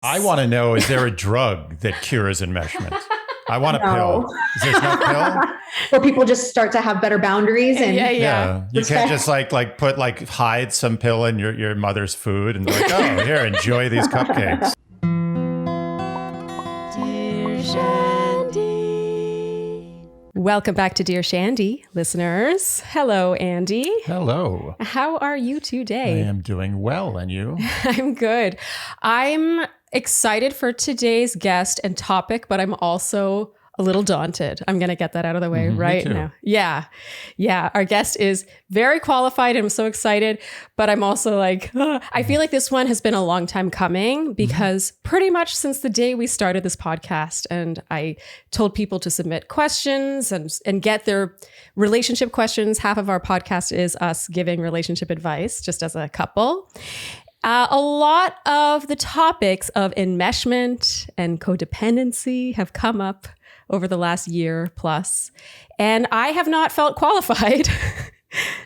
I want to know, is there a drug that cures enmeshment? I want a pill. Is there no pill? Where people just start to have better boundaries and yeah. You can't just hide some pill in your mother's food and be like, oh, here, enjoy these cupcakes. Dear Shandy. Welcome back to Dear Shandy, listeners. Hello, Andy. Hello. How are you today? I am doing well, and you? I'm good. I'm excited for today's guest and topic, but I'm also a little daunted. I'm going to get that out of the way right now. Yeah. Our guest is very qualified. I'm so excited, but I'm also like, I feel like this one has been a long time coming because pretty much since the day we started this podcast and I told people to submit questions and get their relationship questions. Half of our podcast is us giving relationship advice just as a couple. A lot of the topics of enmeshment and codependency have come up over the last year plus, and I have not felt qualified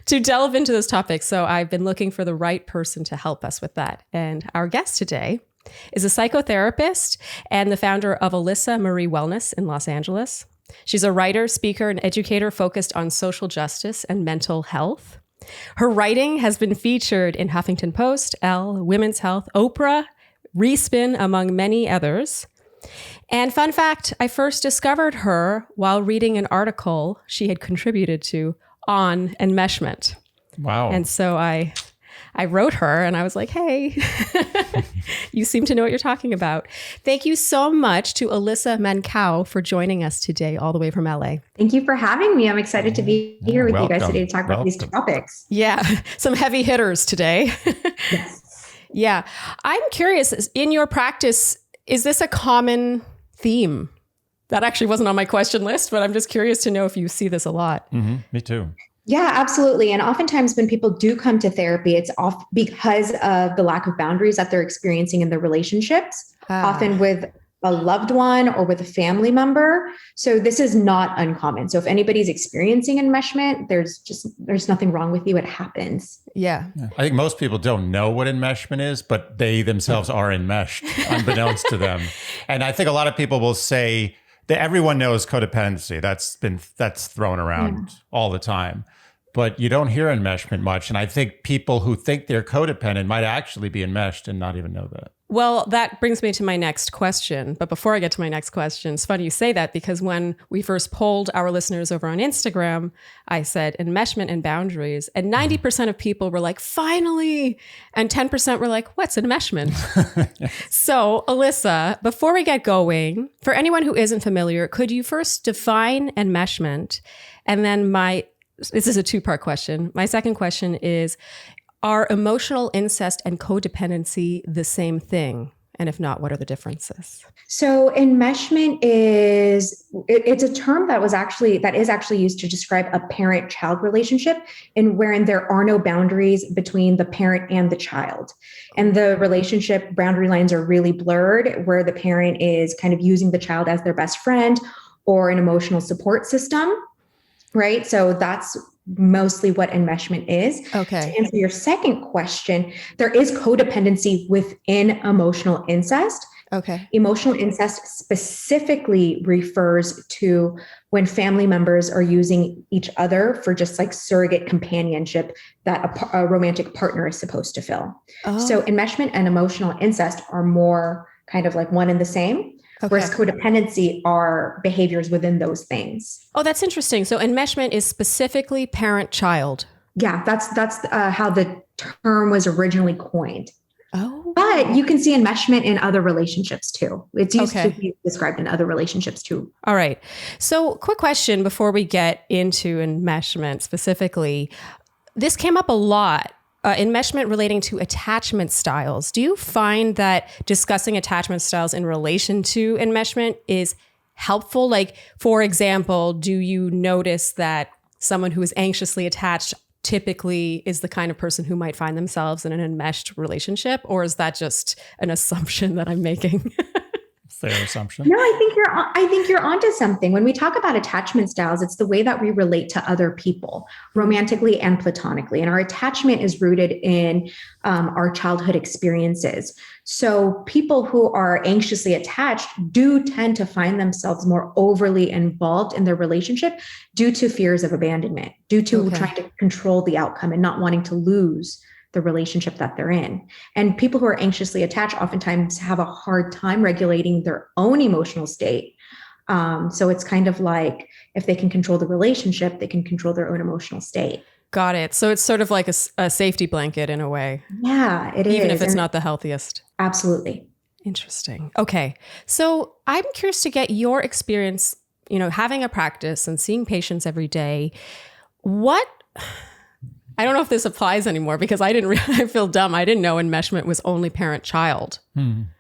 to delve into those topics. So I've been looking for the right person to help us with that. And our guest today is a psychotherapist and the founder of Alyssa Marie Wellness in Los Angeles. She's a writer, speaker, and educator focused on social justice and mental health. Her writing has been featured in Huffington Post, Elle, Women's Health, Oprah, Respin, among many others. And fun fact, I first discovered her while reading an article she had contributed to on enmeshment. Wow. And so I wrote her and I was like, hey, you seem to know what you're talking about. Thank you so much to Alyssa Mancao for joining us today all the way from LA. Thank you for having me. I'm excited to be here with you guys today to talk about these topics. Yeah, some heavy hitters today. Yes. Yeah. I'm curious, in your practice, is this a common theme? That actually wasn't on my question list, but I'm just curious to know if you see this a lot. Mm-hmm. Me too. Yeah, absolutely. And oftentimes when people do come to therapy, it's because of the lack of boundaries that they're experiencing in their relationships, often with a loved one or with a family member. So this is not uncommon. So if anybody's experiencing enmeshment, there's nothing wrong with you. It happens. Yeah. I think most people don't know what enmeshment is, but they themselves are enmeshed, unbeknownst to them. And I think a lot of people will say that everyone knows codependency. That's thrown around all the time. But you don't hear enmeshment much. And I think people who think they're codependent might actually be enmeshed and not even know that. Well, that brings me to my next question. But before I get to my next question, it's funny you say that because when we first polled our listeners over on Instagram, I said enmeshment and boundaries. And 90% of people were like, finally. And 10% were like, what's enmeshment? So, Alyssa, before we get going, for anyone who isn't familiar, could you first define enmeshment? And then this is a two-part question. My second question is, are emotional incest and codependency the same thing? And if not, what are the differences? So enmeshment it's a term that is actually used to describe a parent-child relationship and wherein there are no boundaries between the parent and the child. And the relationship boundary lines are really blurred, where the parent is kind of using the child as their best friend or an emotional support system. Right. So that's mostly what enmeshment is. Okay. To answer your second question, there is codependency within emotional incest. Okay. Emotional incest specifically refers to when family members are using each other for just like surrogate companionship that a romantic partner is supposed to fill. Oh. So enmeshment and emotional incest are more kind of like one and the same. Okay. Whereas codependency are behaviors within those things. Oh, that's interesting. So enmeshment is specifically parent-child. Yeah, that's how the term was originally coined. Oh. But you can see enmeshment in other relationships too. It's used to be described in other relationships too. All right. So quick question before we get into enmeshment specifically. This came up a lot. Enmeshment relating to attachment styles. Do you find that discussing attachment styles in relation to enmeshment is helpful? Like, for example, do you notice that someone who is anxiously attached typically is the kind of person who might find themselves in an enmeshed relationship? Or is that just an assumption that I'm making? fair assumption. No, I think you're onto something. When we talk about attachment styles, it's the way that we relate to other people, romantically and platonically. And our attachment is rooted in our childhood experiences. So people who are anxiously attached do tend to find themselves more overly involved in their relationship due to fears of abandonment, due to trying to control the outcome and not wanting to lose the relationship that they're in. And people who are anxiously attached oftentimes have a hard time regulating their own emotional state. So it's kind of like if they can control the relationship, they can control their own emotional state. Got it. So it's sort of like a safety blanket in a way. Yeah, it is. Even if it's not the healthiest. Absolutely. Interesting. Okay. So I'm curious to get your experience, having a practice and seeing patients every day. I don't know if this applies anymore because I feel dumb. I didn't know enmeshment was only parent-child.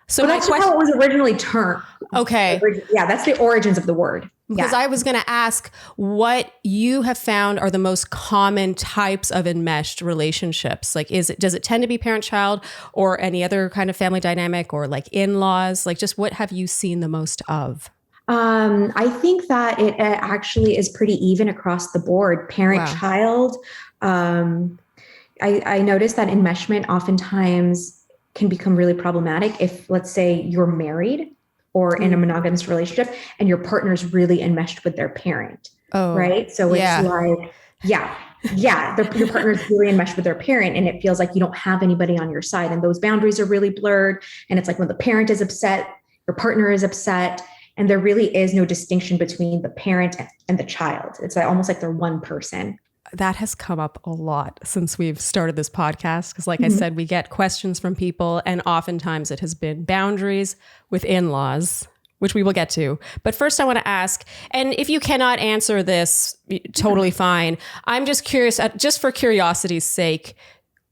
So that's how it was originally termed. Okay. Yeah, that's the origins of the word. Because I was going to ask what you have found are the most common types of enmeshed relationships. Like, does it tend to be parent-child or any other kind of family dynamic or like in-laws? Like, just what have you seen the most of? I think that it actually is pretty even across the board. Parent-child. I noticed that enmeshment oftentimes can become really problematic if, let's say, you're married or in a monogamous relationship and your partner's really enmeshed with their parent. Right? So it's like, your partner's really enmeshed with their parent and it feels like you don't have anybody on your side and those boundaries are really blurred. And it's like when the parent is upset, your partner is upset, and there really is no distinction between the parent and the child. It's like, almost like they're one person. That has come up a lot since we've started this podcast. Because like I said, we get questions from people and oftentimes it has been boundaries with in-laws, which we will get to. But first I want to ask, and if you cannot answer this, totally fine. I'm just curious, just for curiosity's sake,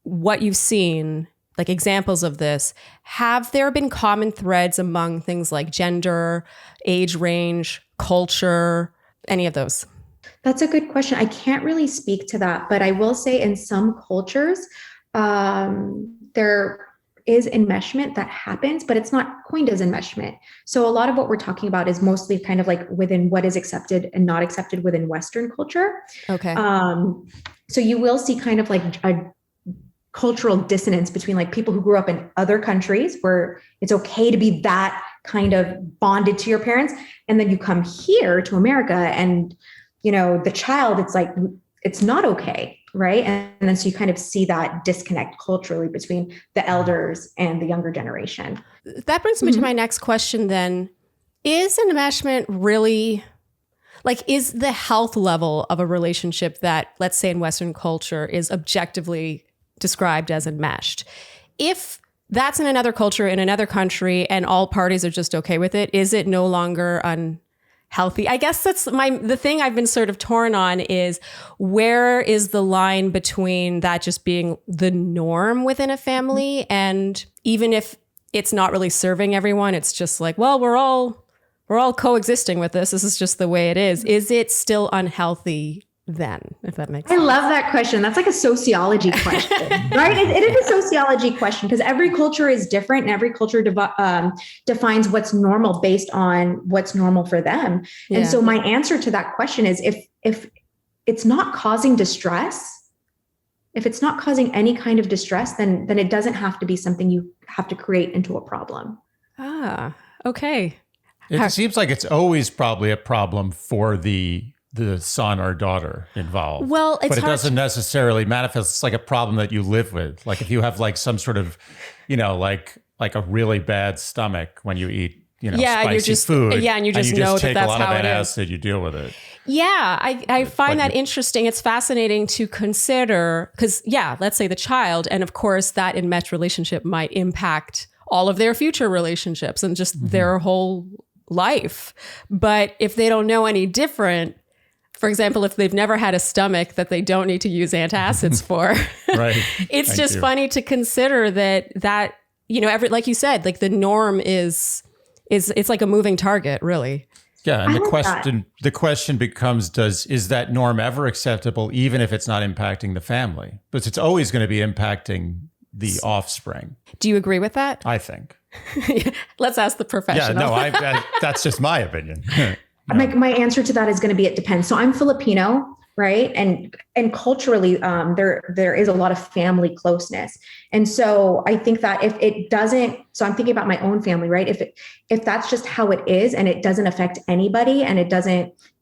what you've seen, like examples of this. Have there been common threads among things like gender, age range, culture, any of those? That's a good question. I can't really speak to that, but I will say in some cultures, there is enmeshment that happens, but it's not coined as enmeshment. So a lot of what we're talking about is mostly kind of like within what is accepted and not accepted within Western culture. Okay. So you will see kind of like a cultural dissonance between like people who grew up in other countries where it's okay to be that kind of bonded to your parents. And then you come here to America and the child, it's like, it's not okay. Right. And then so you kind of see that disconnect culturally between the elders and the younger generation. That brings me to my next question then. Is enmeshment really, like, is the health level of a relationship that, let's say in Western culture, is objectively described as enmeshed? If that's in another culture, in another country, and all parties are just okay with it, is it no longer healthy? I guess that's the thing I've been sort of torn on is where is the line between that just being the norm within a family and even if it's not really serving everyone, it's just like, well, we're all coexisting with this. This is just the way it is. Is it still unhealthy then, if that makes sense? I love that question. That's like a sociology question, right? It is a sociology question because every culture is different and every culture defines what's normal based on what's normal for them. Yeah. And so my answer to that question is if it's not causing distress, if it's not causing any kind of distress, then it doesn't have to be something you have to create into a problem. Ah, okay. It seems like it's always probably a problem for the son or daughter involved. Well, but it doesn't necessarily manifest. It's like a problem that you live with. Like if you have like some sort of, like a really bad stomach when you eat, spicy food. Yeah, and you just know take that's a lot how of it is. acid, you deal with it. Yeah, I find that interesting. It's fascinating to consider because, let's say the child, and of course that enmeshed relationship might impact all of their future relationships and just their whole life. But if they don't know any different, for example, if they've never had a stomach that they don't need to use antacids for, right? It's just funny to consider that like you said, like the norm is it's like a moving target, really. Yeah, and the question becomes: is that norm ever acceptable, even if it's not impacting the family? But it's always going to be impacting the offspring. Do you agree with that? I think. Let's ask the professional. Yeah, no, that's just my opinion. My answer to that is going to be, it depends. So I'm Filipino, right? And culturally, there is a lot of family closeness. And so I think that if it doesn't, so I'm thinking about my own family, right? If that's just how it is and it doesn't affect anybody and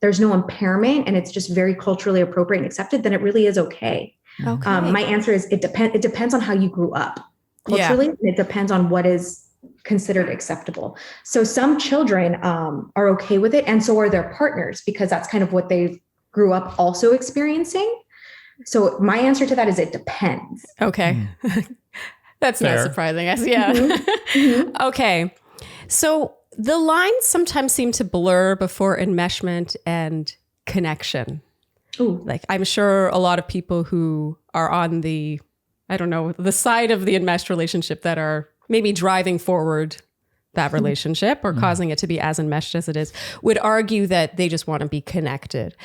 there's no impairment and it's just very culturally appropriate and accepted, then it really is okay. My answer is it depends on how you grew up culturally. Yeah. And it depends on what is considered acceptable. So some children are okay with it, and so are their partners, because that's kind of what they grew up also experiencing. So my answer to that is it depends. Okay. That's fair. Not surprising. Yeah. Mm-hmm. Okay. So the lines sometimes seem to blur before enmeshment and connection. Ooh. Like, I'm sure a lot of people who are on the side of the enmeshed relationship that are maybe driving forward that relationship or causing it to be as enmeshed as it is would argue that they just want to be connected.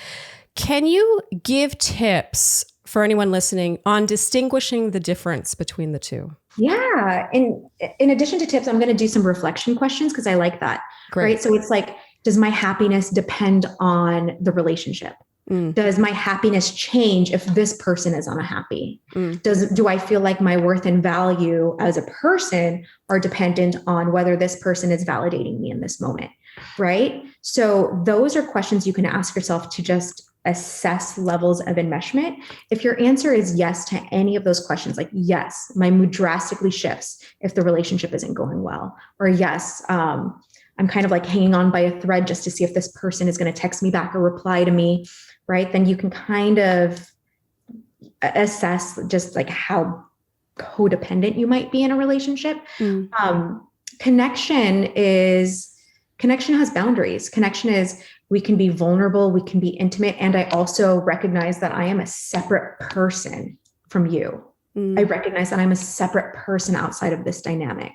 Can you give tips for anyone listening on distinguishing the difference between the two? Yeah. And in addition to tips, I'm going to do some reflection questions because I like that. Great. Right. So it's like, does my happiness depend on the relationship? Does my happiness change if this person is unhappy? Do I feel like my worth and value as a person are dependent on whether this person is validating me in this moment? Right. So those are questions you can ask yourself to just assess levels of enmeshment. If your answer is yes to any of those questions, like, yes, my mood drastically shifts if the relationship isn't going well, or yes, I'm kind of like hanging on by a thread just to see if this person is going to text me back or reply to me, right? Then you can kind of assess just like how codependent you might be in a relationship. Connection has boundaries. Connection is, we can be vulnerable, we can be intimate. And I also recognize that I am a separate person from you. I recognize that I'm a separate person outside of this dynamic.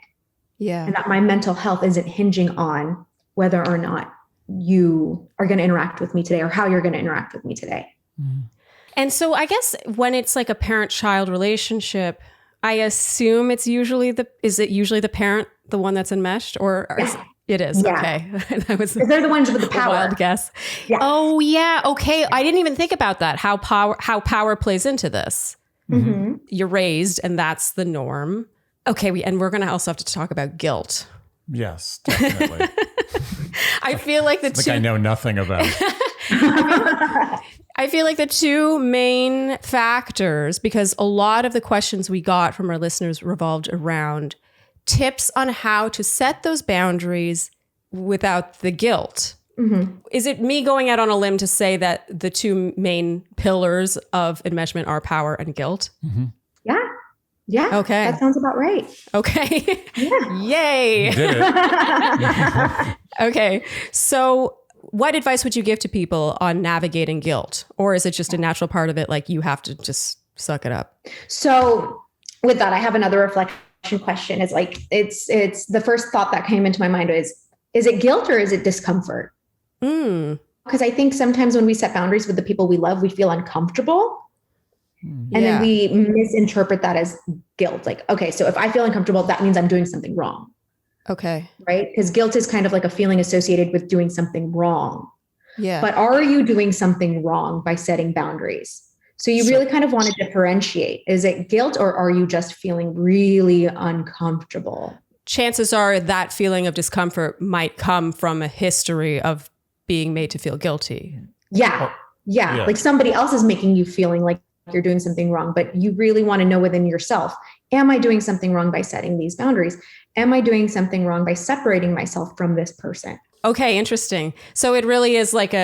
Yeah. And that my mental health isn't hinging on whether or not you are going to interact with me today or how you're going to interact with me today. And so I guess when it's like a parent-child relationship, I assume it's usually is it usually the parent, the one that's enmeshed, or it is? Yeah. Okay. Because they're the ones with the power. Wild guess. Yeah. Oh yeah. Okay. I didn't even think about that. How power plays into this. Mm-hmm. You're raised and that's the norm. Okay. And we're going to also have to talk about guilt. Yes, definitely. I feel like I know nothing about. I feel like the two main factors, because a lot of the questions we got from our listeners revolved around tips on how to set those boundaries without the guilt. Mm-hmm. Is it me going out on a limb to say that the two main pillars of enmeshment are power and guilt? Mm-hmm. Yeah. Okay. That sounds about right. Okay. Yeah. Yay. You did it. Okay. So what advice would you give to people on navigating guilt? Or is it just a natural part of it? Like you have to just suck it up? So with that, I have another reflection question. Is like, it's the first thought that came into my mind is it guilt or is it discomfort? Because I think sometimes when we set boundaries with the people we love, we feel uncomfortable. And then we misinterpret that as guilt. Like, okay, so if I feel uncomfortable, that means I'm doing something wrong. Okay. Right? Because guilt is kind of like a feeling associated with doing something wrong. Yeah. But are you doing something wrong by setting boundaries? So you really kind of want to differentiate. Is it guilt or are you just feeling really uncomfortable? Chances are that feeling of discomfort might come from a history of being made to feel guilty. Yeah. Like somebody else is making you feeling like you're doing something wrong, but you really want to know within yourself, am I doing something wrong by setting these boundaries? Am I doing something wrong by separating myself from this person? Okay, interesting. So it really is like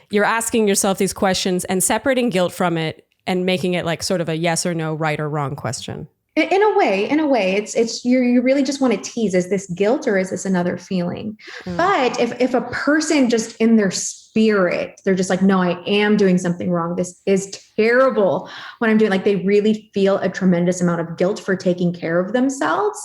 you're asking yourself these questions and separating guilt from it and making it like sort of a yes or no, right or wrong question. In a way, it's you really just want to tease, is this guilt or is this another feeling? But if a person just in their spirit, they're just like, no, I am doing something wrong. This is terrible what I'm doing. Like they really feel a tremendous amount of guilt for taking care of themselves.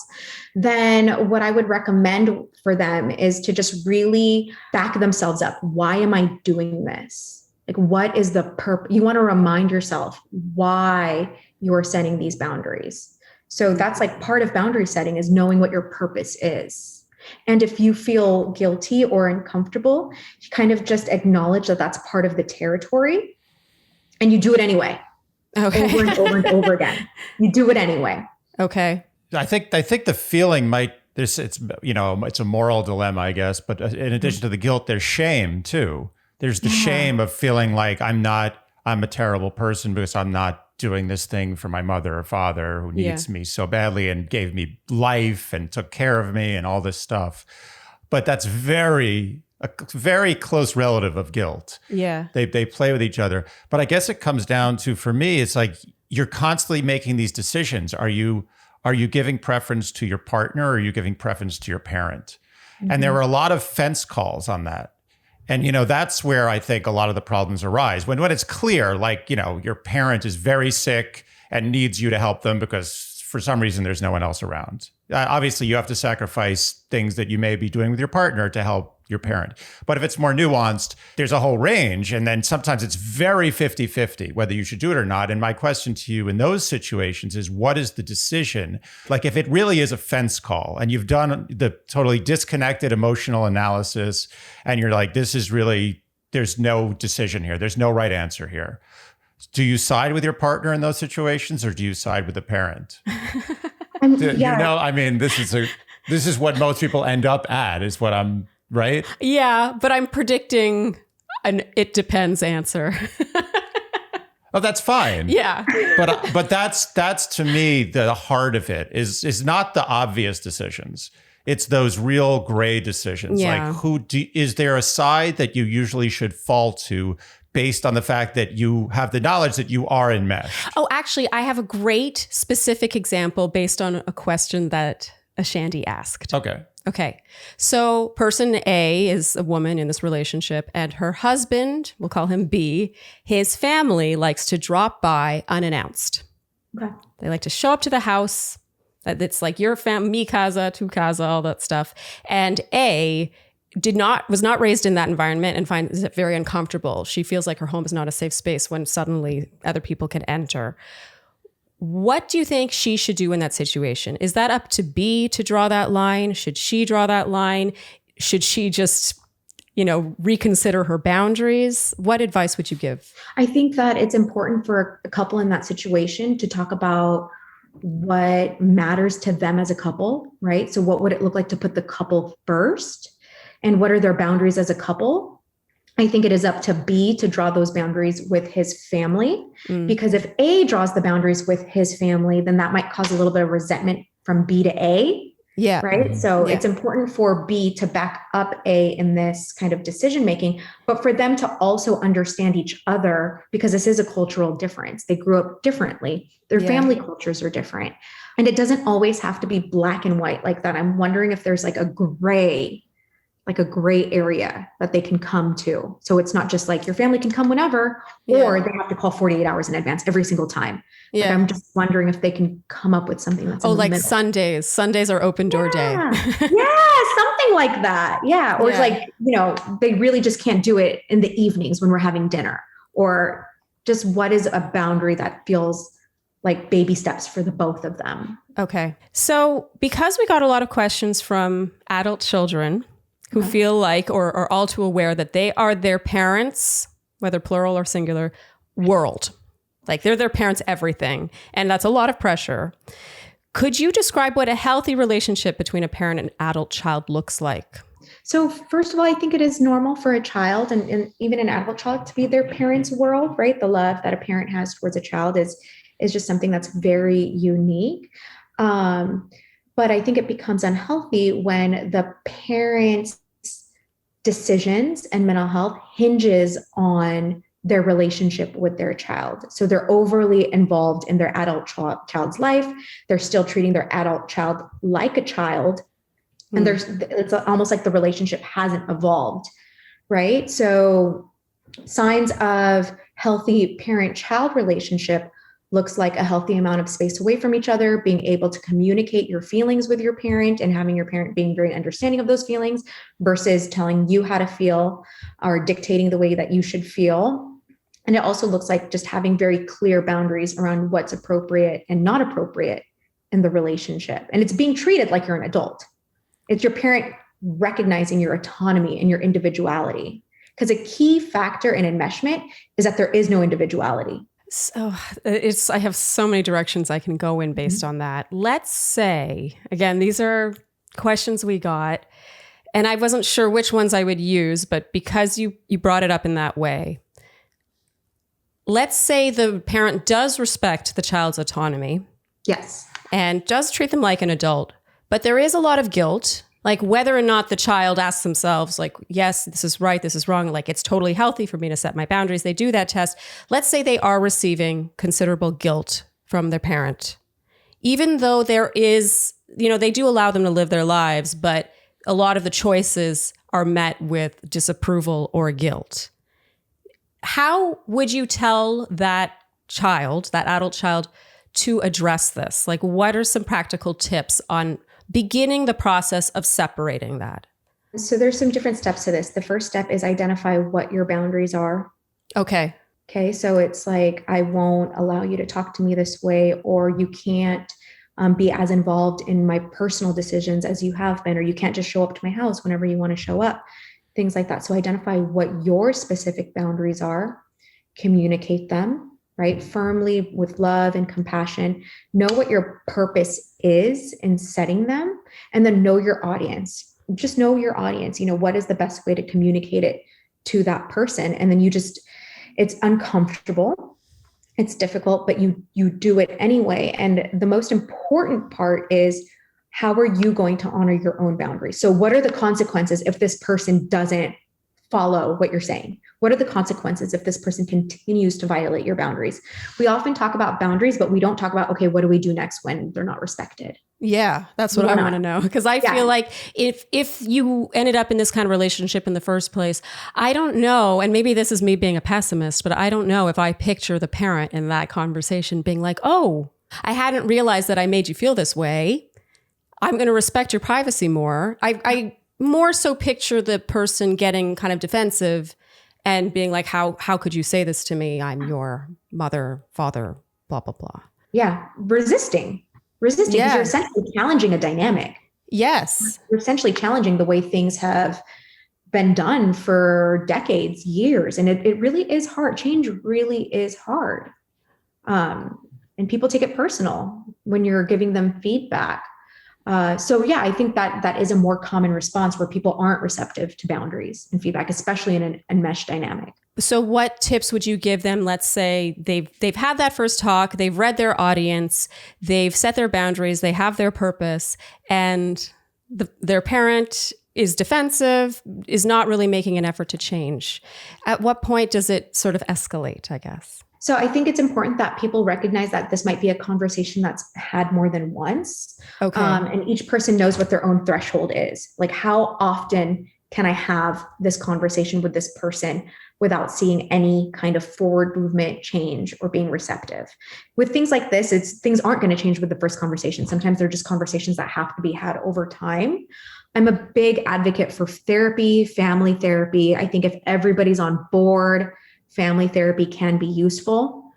Then what I would recommend for them is to just really back themselves up. Why am I doing this? Like, what is the purpose? You want to remind yourself why you are setting these boundaries. So that's like part of boundary setting, is knowing what your purpose is. And if you feel guilty or uncomfortable, you kind of just acknowledge that that's part of the territory, and you do it anyway. Okay. Over and over and over again. You do it anyway. Okay. I think the feeling might, it's a moral dilemma, I guess, but in addition to the guilt, there's shame too. There's the shame of feeling like I'm a terrible person because I'm not doing this thing for my mother or father who needs me so badly and gave me life and took care of me and all this stuff. But that's a very close relative of guilt. Yeah. They play with each other. But I guess it comes down to, for me, it's like you're constantly making these decisions. Are you giving preference to your partner, or are you giving preference to your parent? Mm-hmm. And there were a lot of fence calls on that. And, that's where I think a lot of the problems arise. When it's clear, like, your parent is very sick and needs you to help them because for some reason there's no one else around. Obviously, you have to sacrifice things that you may be doing with your partner to help your parent. But if it's more nuanced, there's a whole range. And then sometimes it's very 50-50, whether you should do it or not. And my question to you in those situations is, what is the decision? Like, if it really is a fence call and you've done the totally disconnected emotional analysis and you're like, there's no decision here. There's no right answer here. Do you side with your partner in those situations, or do you side with the parent? This is what most people end up at, is what I'm... Right? Yeah, but I'm predicting an "it depends" answer. Oh, that's fine. Yeah, but that's to me the heart of it is not the obvious decisions. It's those real gray decisions. Yeah. Like, is there a side that you usually should fall to based on the fact that you have the knowledge that you are enmeshed? Oh, actually, I have a great specific example based on a question that a Shandy asked. Okay. So person A is a woman in this relationship, and her husband, we'll call him B, his family likes to drop by unannounced. Okay. They like to show up to the house. It's like your mi casa, tu casa, all that stuff. And A was not raised in that environment and finds it very uncomfortable. She feels like her home is not a safe space when suddenly other people can enter. What do you think she should do in that situation? Is that up to B to draw that line? Should she draw that line? Should she just, reconsider her boundaries? What advice would you give? I think that it's important for a couple in that situation to talk about what matters to them as a couple, right? So what would it look like to put the couple first? And what are their boundaries as a couple? I think it is up to B to draw those boundaries with his family, because if A draws the boundaries with his family, then that might cause a little bit of resentment from B to A. Yeah. Right. So it's important for B to back up A in this kind of decision making, but for them to also understand each other, because this is a cultural difference. They grew up differently. Their family cultures are different. And it doesn't always have to be black and white like that. I'm wondering if there's like a gray area that they can come to. So it's not just like your family can come whenever, or they have to call 48 hours in advance every single time. Yeah. Like, I'm just wondering if they can come up with something that's like middle. Sundays. Sundays are open door day. Something like that. Yeah. Or it's like, they really just can't do it in the evenings when we're having dinner, or just what is a boundary that feels like baby steps for the both of them. Okay. So because we got a lot of questions from adult children who feel like, or are all too aware that they are their parents', whether plural or singular, world. Like they're their parents' everything. And that's a lot of pressure. Could you describe what a healthy relationship between a parent and adult child looks like? So first of all, I think it is normal for a child and even an adult child to be their parents' world, right? The love that a parent has towards a child is just something that's very unique. But I think it becomes unhealthy when the parents' decisions and mental health hinges on their relationship with their child. So they're overly involved in their adult child's life. They're still treating their adult child like a child. And it's almost like the relationship hasn't evolved, right? So signs of healthy parent-child relationship looks like a healthy amount of space away from each other, being able to communicate your feelings with your parent and having your parent being very understanding of those feelings versus telling you how to feel or dictating the way that you should feel. And it also looks like just having very clear boundaries around what's appropriate and not appropriate in the relationship. And it's being treated like you're an adult. It's your parent recognizing your autonomy and your individuality. Because a key factor in enmeshment is that there is no individuality. So I have so many directions I can go in based on that. Let's say, again, these are questions we got, and I wasn't sure which ones I would use, but because you brought it up in that way, let's say the parent does respect the child's autonomy. Yes. And does treat them like an adult, but there is a lot of guilt. Like whether or not the child asks themselves, like, yes, this is right, this is wrong. Like it's totally healthy for me to set my boundaries. They do that test. Let's say they are receiving considerable guilt from their parent. Even though there is, they do allow them to live their lives, but a lot of the choices are met with disapproval or guilt. How would you tell that child, that adult child, to address this? Like what are some practical tips on beginning the process of separating that? So there's some different steps to this. The first step is identify what your boundaries are. Okay. Okay. So it's like, I won't allow you to talk to me this way, or you can't be as involved in my personal decisions as you have been, or you can't just show up to my house whenever you want to show up, things like that. So identify what your specific boundaries are, communicate them, right? Firmly with love and compassion, know what your purpose is in setting them, and then know your audience. Just know your audience. What is the best way to communicate it to that person? And then it's uncomfortable. It's difficult, but you do it anyway. And the most important part is, how are you going to honor your own boundaries? So what are the consequences if this person doesn't follow what you're saying? What are the consequences if this person continues to violate your boundaries? We often talk about boundaries, but we don't talk about, okay, what do we do next when they're not respected? Yeah, that's what I want to know. Because I feel like if you ended up in this kind of relationship in the first place, I don't know, and maybe this is me being a pessimist, but I don't know if I picture the parent in that conversation being like, oh, I hadn't realized that I made you feel this way. I'm going to respect your privacy more. I more so picture the person getting kind of defensive and being like, how could you say this to me? I'm your mother, father, blah, blah, blah. Yeah. Resisting because you're essentially challenging a dynamic. Yes. You're essentially challenging the way things have been done for decades, years. And it really is hard. Change really is hard. And people take it personal when you're giving them feedback. I think that is a more common response where people aren't receptive to boundaries and feedback, especially in an enmeshed dynamic. So what tips would you give them? Let's say they've had that first talk, they've read their audience, they've set their boundaries, they have their purpose, and their parent is defensive, is not really making an effort to change. At what point does it sort of escalate, I guess? So I think it's important that people recognize that this might be a conversation that's had more than once. Okay. And each person knows what their own threshold is. Like, how often can I have this conversation with this person without seeing any kind of forward movement, change, or being receptive? With things like this, things aren't going to change with the first conversation. Sometimes they're just conversations that have to be had over time. I'm a big advocate for therapy, family therapy. I think if everybody's on board, family therapy can be useful.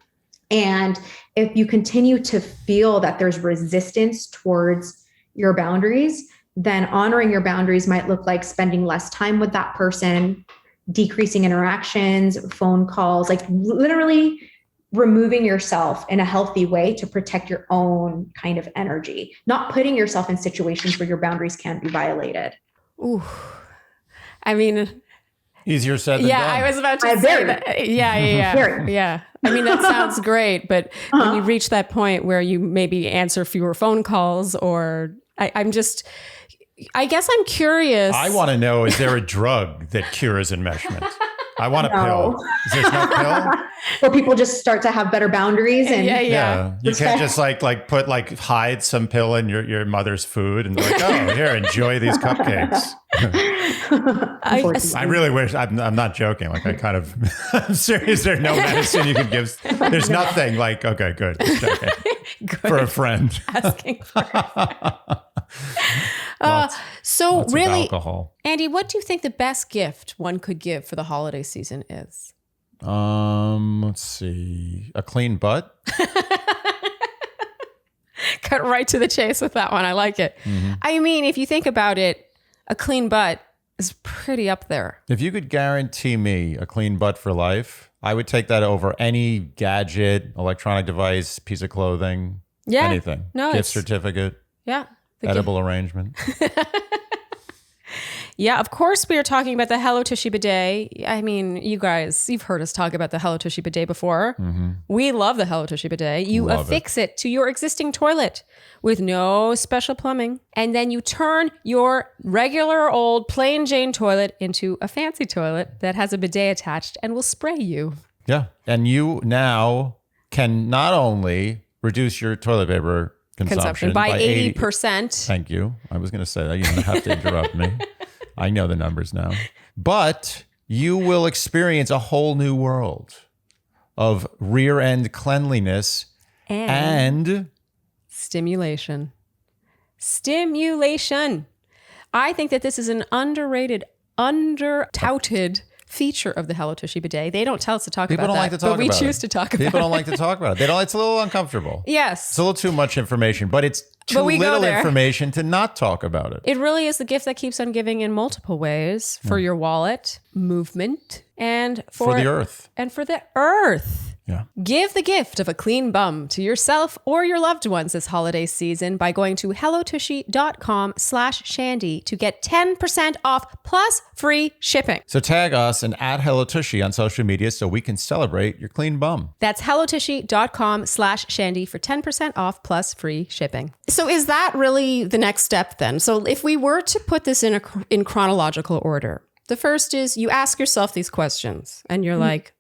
And if you continue to feel that there's resistance towards your boundaries, then honoring your boundaries might look like spending less time with that person, decreasing interactions, phone calls, like literally removing yourself in a healthy way to protect your own kind of energy, not putting yourself in situations where your boundaries can be violated. Ooh, I mean, easier said than done. Yeah, I was about to say that. Yeah. I mean, that sounds great, but when you reach that point where you maybe answer fewer phone calls, or I guess I'm curious. I want to know, is there a drug that cures enmeshment? I want a pill. Is there no pill? Where people just start to have better boundaries and yeah. You can't just hide some pill in your mother's food and be like, oh, here, enjoy these cupcakes. I really wish, I'm not joking. Like I'm serious. There's no medicine you can give. There's nothing like, okay, good. Good. For a friend. Asking for a friend. Lots really, of alcohol. Andy, what do you think the best gift one could give for the holiday season is? Let's see. A clean butt. Cut right to the chase with that one. I like it. Mm-hmm. I mean, if you think about it, a clean butt is pretty up there. If you could guarantee me a clean butt for life, I would take that over any gadget, electronic device, piece of clothing, anything. Gift certificate, edible arrangement. Yeah, of course we are talking about the Hello Tushy bidet. I mean, you guys, you've heard us talk about the Hello Tushy bidet before. Mm-hmm. We love the Hello Tushy bidet. You affix it to your existing toilet with no special plumbing. And then you turn your regular old plain Jane toilet into a fancy toilet that has a bidet attached and will spray you. Yeah. And you now can not only reduce your toilet paper consumption by 80%. Thank you. I was going to say that. You don't have to interrupt me. I know the numbers now. But you will experience a whole new world of rear end cleanliness and stimulation. I think that this is an underrated, under-touted feature of the Hello Tushy bidet. They don't tell us to talk about that, but we choose to talk about it. People don't like to talk about it. It's a little uncomfortable. Yes. It's a little too much information, but it's too little information to not talk about it. It really is the gift that keeps on giving in multiple ways for your wallet, movement, and for the earth. And for the earth. Yeah. Give the gift of a clean bum to yourself or your loved ones this holiday season by going to hellotushy.com/shandy to get 10% off plus free shipping. So tag us and add Hello Tushy on social media so we can celebrate your clean bum. That's hellotushy.com/shandy for 10% off plus free shipping. So is that really the next step then? So if we were to put this in chronological order, the first is you ask yourself these questions and you're like,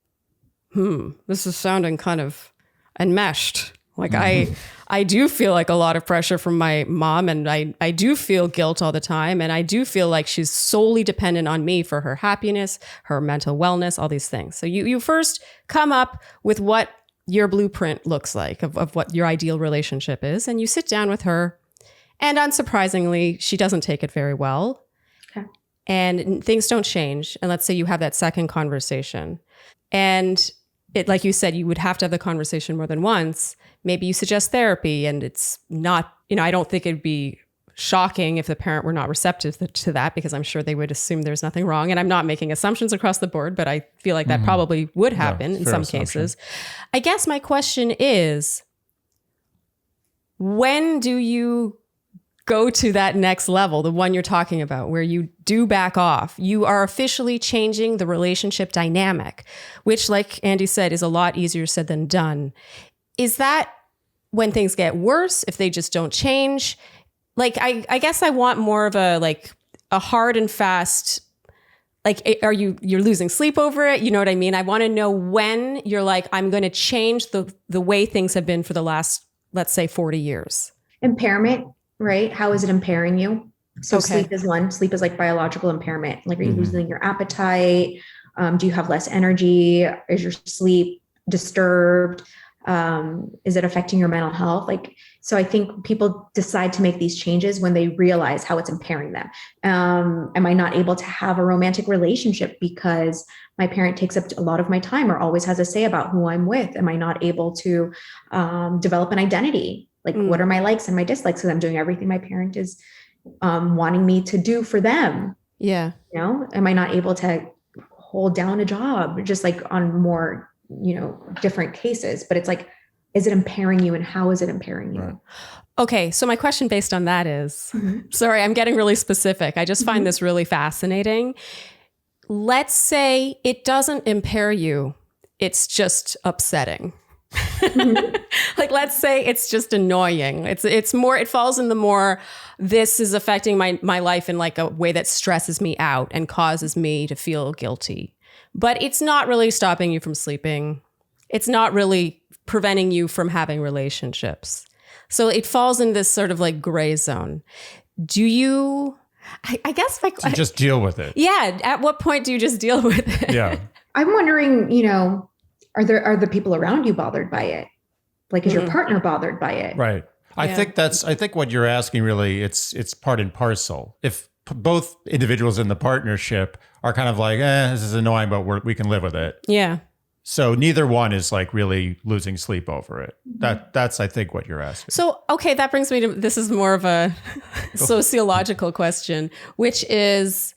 this is sounding kind of enmeshed. Like I do feel like a lot of pressure from my mom, and I do feel guilt all the time. And I do feel like she's solely dependent on me for her happiness, her mental wellness, all these things. So you first come up with what your blueprint looks like of what your ideal relationship is. And you sit down with her, and unsurprisingly, she doesn't take it very well. Okay. And things don't change. And let's say you have that second conversation, and it, like you said, you would have to have the conversation more than once. Maybe you suggest therapy, and it's not, I don't think it'd be shocking if the parent were not receptive to that, because I'm sure they would assume there's nothing wrong. And I'm not making assumptions across the board, but I feel like that probably would happen in some cases. I guess my question is, when do you go to that next level, the one you're talking about, where you do back off? You are officially changing the relationship dynamic, which, like Andy said, is a lot easier said than done. Is that when things get worse, if they just don't change? Like, I guess I want more of a hard and fast, like, you're losing sleep over it? You know what I mean? I want to know when you're like, I'm going to change the way things have been for the last, let's say, 40 years. Impairment. Right? How is it impairing you? So sleep is one. Sleep is like biological impairment. Like, are you losing your appetite? Do you have less energy? Is your sleep disturbed? Is it affecting your mental health? Like, so I think people decide to make these changes when they realize how it's impairing them. Am I not able to have a romantic relationship because my parent takes up a lot of my time or always has a say about who I'm with? Am I not able to develop an identity? Like, what are my likes and my dislikes? Because I'm doing everything my parent is wanting me to do for them. Yeah. Am I not able to hold down a job? Just like on more, different cases. But it's like, is it impairing you, and how is it impairing you? Right. Okay. So my question based on that is, sorry, I'm getting really specific. I just find this really fascinating. Let's say it doesn't impair you. It's just upsetting. Like, let's say it's just annoying. It's more, it falls in the more, this is affecting my life in like a way that stresses me out and causes me to feel guilty. But it's not really stopping you from sleeping. It's not really preventing you from having relationships. So it falls in this sort of like gray zone. Do you, I guess, like, so just deal with it. Yeah. At what point do you just deal with it? Yeah. I'm wondering, are the people around you bothered by it? Like, is your partner bothered by it? Right. I think what you're asking really, it's part and parcel. If both individuals in the partnership are kind of like, this is annoying, but we can live with it. Yeah. So neither one is like really losing sleep over it. That's I think what you're asking. So, okay, that brings me to, this is more of a sociological question, which is,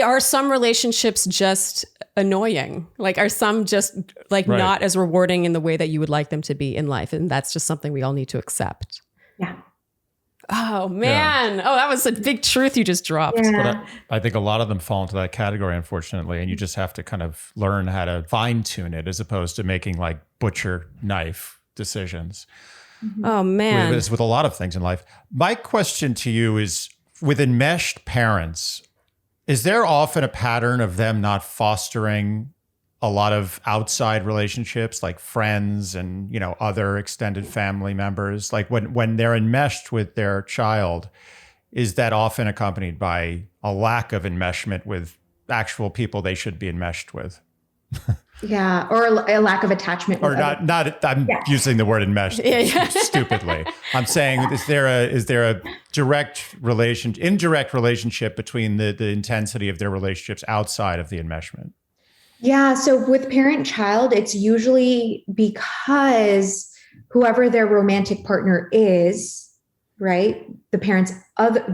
are some relationships just annoying? Like, are some just like not as rewarding in the way that you would like them to be in life? And that's just something we all need to accept. Yeah. Oh man. Yeah. Oh, that was a big truth you just dropped. Yeah. But I think a lot of them fall into that category, unfortunately. And you just have to kind of learn how to fine tune it as opposed to making like butcher knife decisions. Oh man. With a lot of things in life. My question to you is, with enmeshed parents, is there often a pattern of them not fostering a lot of outside relationships, like friends and, you know, other extended family members? Like when they're enmeshed with their child, is that often accompanied by a lack of enmeshment with actual people they should be enmeshed with? Yeah, or a lack of attachment. Or not. I'm using the word enmeshed stupidly. I'm saying, is there a indirect relationship between the intensity of their relationships outside of the enmeshment? Yeah. So with parent-child, it's usually because whoever their romantic partner is, right? The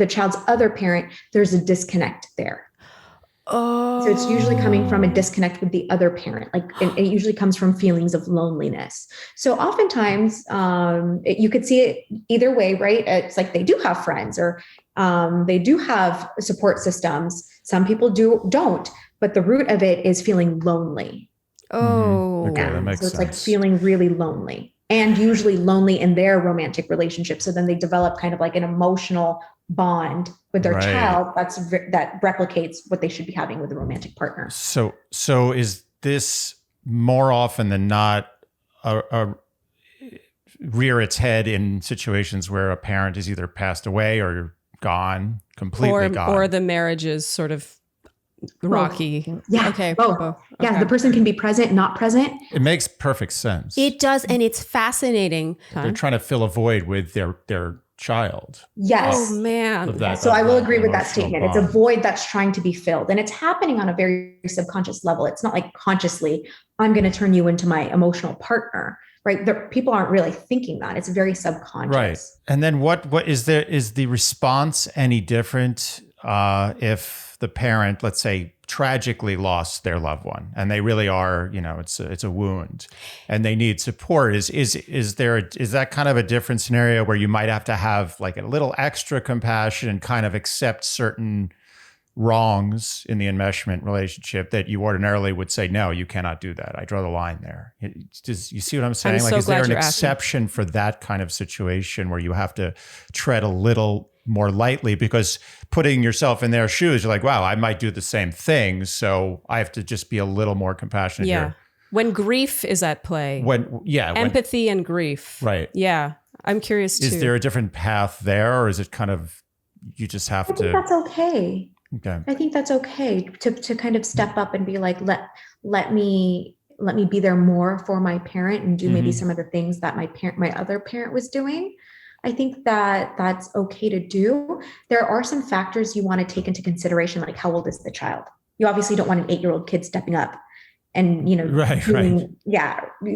child's other parent, there's a disconnect there. Oh. So it's usually coming from a disconnect with the other parent. Like it usually comes from feelings of loneliness. So oftentimes you could see it either way, right? It's like they do have friends or they do have support systems. Some people don't. But the root of it is feeling lonely. Oh, okay, that makes sense. So it's like feeling really lonely, and usually lonely in their romantic relationship. So then they develop kind of like an emotional bond with their child that replicates what they should be having with a romantic partner. So is this more often than not rear its head in situations where a parent is either passed away or gone, completely gone, or the marriage is sort of rocky? Yeah. Okay. Both. Okay. Yeah. The person can be present, not present. It makes perfect sense. It does. And it's fascinating. They're trying to fill a void with their child. Yes. Oh man. So I will agree with that statement. It's a void that's trying to be filled, and it's happening on a very subconscious level. It's not like consciously, I'm going to turn you into my emotional partner, right? People aren't really thinking that. It's very subconscious. Right. And then what is the response any different if the parent, let's say, tragically lost their loved one and they really are, you know, it's a wound and they need support? Is that kind of a different scenario where you might have to have like a little extra compassion and kind of accept certain wrongs in the enmeshment relationship that you ordinarily would say, no, you cannot do that. I draw the line there. You see what I'm saying? I'm so is there glad an you're exception for that kind of situation where you have to tread a little more lightly, because putting yourself in their shoes, you're like, wow, I might do the same thing. So I have to just be a little more compassionate here. When grief is at play. Empathy and grief. Right. Yeah. I'm curious too. Is there a different path there, or is it kind of, you just have to? I think that's okay. Okay. I think that's okay to kind of step up and be like, let me be there more for my parent and do maybe some of the things that my other parent was doing. I think that that's okay to do. There are some factors you want to take into consideration, like how old is the child? You obviously don't want an 8-year-old kid stepping up and, you know,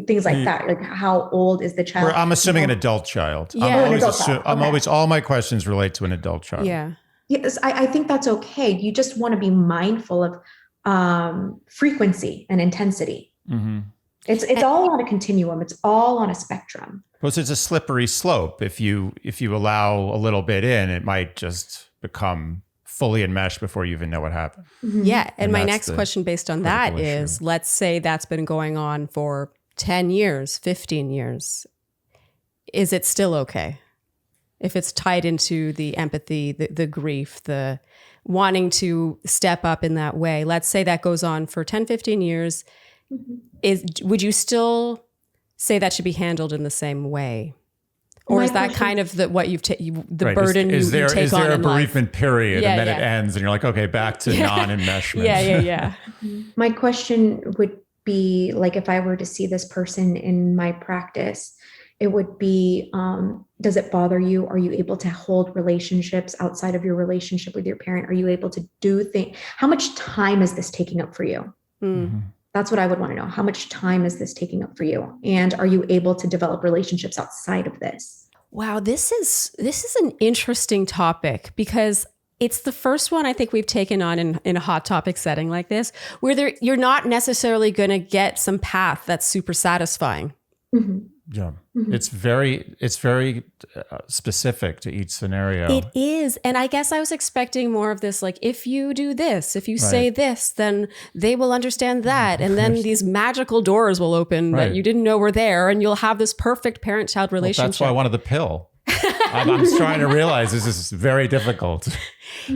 things like that. Like how old is the child? I'm assuming an adult child. Yeah. All my questions relate to an adult child. Yeah. Yes, I think that's okay. You just want to be mindful of frequency and intensity. Mm-hmm. It's all on a continuum. It's all on a spectrum. Because it's a slippery slope. If you allow a little bit in, it might just become fully enmeshed before you even know what happened. Mm-hmm. Yeah. And my next question based on that is, let's say that's been going on for 10 years, 15 years. Is it still okay? If it's tied into the empathy, the grief, the wanting to step up in that way, let's say that goes on for 10, 15 years, would you still say that should be handled in the same way? Or is that kind of the burden you take on? Is there a bereavement period and then it ends and you're like, okay, back to non-enmeshment? Yeah. My question would be like, if I were to see this person in my practice, it would be, does it bother you? Are you able to hold relationships outside of your relationship with your parent? Are you able to do things? How much time is this taking up for you? Mm-hmm. That's what I would want to know. How much time is this taking up for you? And are you able to develop relationships outside of this? Wow, this is an interesting topic because it's the first one I think we've taken on in a hot topic setting like this, where you're not necessarily going to get some path that's super satisfying. Mm-hmm. Yeah. Mm-hmm. It's very specific to each scenario. It is. And I guess I was expecting more of this, like, if you do this, if you say this, then they will understand that. And then these magical doors will open that you didn't know were there. And you'll have this perfect parent-child relationship. Well, that's why I wanted the pill. I'm trying to realize this is very difficult.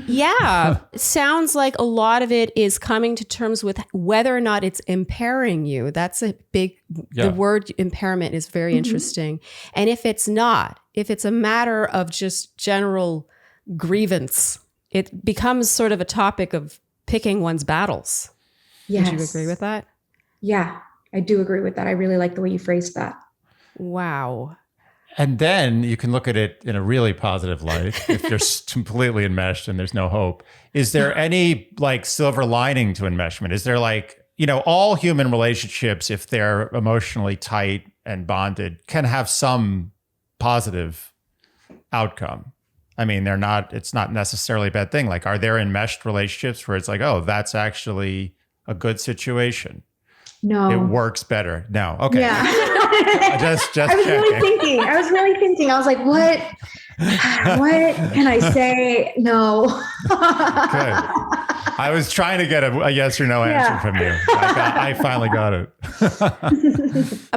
Yeah. It sounds like a lot of it is coming to terms with whether or not it's impairing you. That's a big, the word impairment is very interesting. And if it's not, if it's a matter of just general grievance, it becomes sort of a topic of picking one's battles. Yes. Would you agree with that? Yeah, I do agree with that. I really like the way you phrased that. Wow. And then you can look at it in a really positive light if you're completely enmeshed and there's no hope. Is there any like silver lining to enmeshment? Is there like, all human relationships, if they're emotionally tight and bonded, can have some positive outcome? I mean, it's not necessarily a bad thing. Like, are there enmeshed relationships where it's like, oh, that's actually a good situation? No. It works better. No. Okay. Yeah. just I was really thinking. I was like, what can I say? No. Okay. I was trying to get a yes or no answer from you. I finally got it.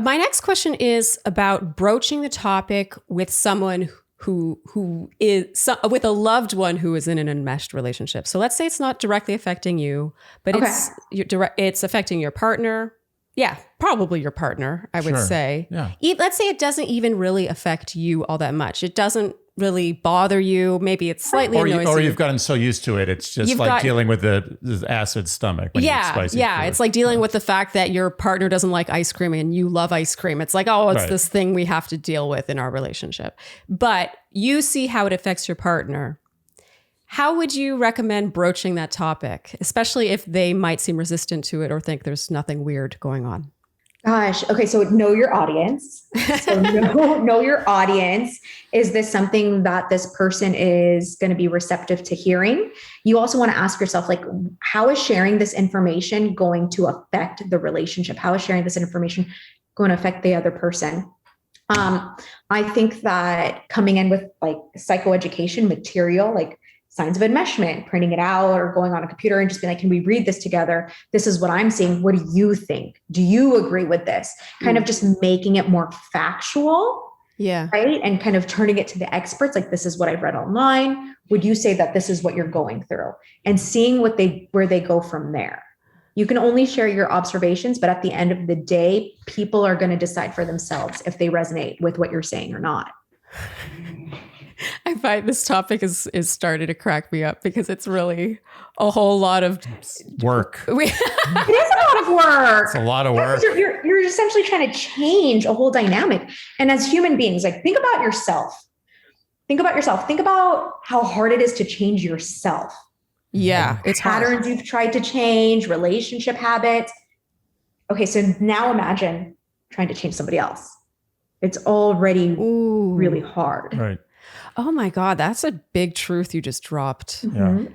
My next question is about broaching the topic with someone who is with a loved one who is in an enmeshed relationship. So let's say it's not directly affecting you, but it's affecting your partner. Yeah, probably your partner, I would say. Yeah. Let's say it doesn't even really affect you all that much. It doesn't really bother you. Maybe it's slightly annoying. Or you've gotten so used to it, it's just dealing with the acid stomach when you eat spicy food. It's like dealing with the fact that your partner doesn't like ice cream and you love ice cream. It's like, it's this thing we have to deal with in our relationship. But you see how it affects your partner. How would you recommend broaching that topic, especially if they might seem resistant to it or think there's nothing weird going on? Gosh. Okay. So know your audience. So know your audience. Is this something that this person is going to be receptive to hearing? You also want to ask yourself, like, how is sharing this information going to affect the relationship? How is sharing this information going to affect the other person? I think that coming in with like psychoeducation material, like signs of enmeshment, printing it out or going on a computer and just being like, can we read this together? This is what I'm seeing. What do you think? Do you agree with this? Kind of just making it more factual. Yeah. Right. And kind of turning it to the experts. Like, this is what I've read online. Would you say that this is what you're going through? And seeing where they go from there. You can only share your observations, but at the end of the day, people are going to decide for themselves if they resonate with what you're saying or not. I find this topic is starting to crack me up because it's really a whole lot of work. It is a lot of work. It's a lot of work. You're essentially trying to change a whole dynamic. And as human beings, like, think about yourself. Think about how hard it is to change yourself. Yeah. It's patterns you've tried to change, relationship habits. Okay. So now imagine trying to change somebody else. It's already really hard. Right. Oh my God, that's a big truth you just dropped. Yeah.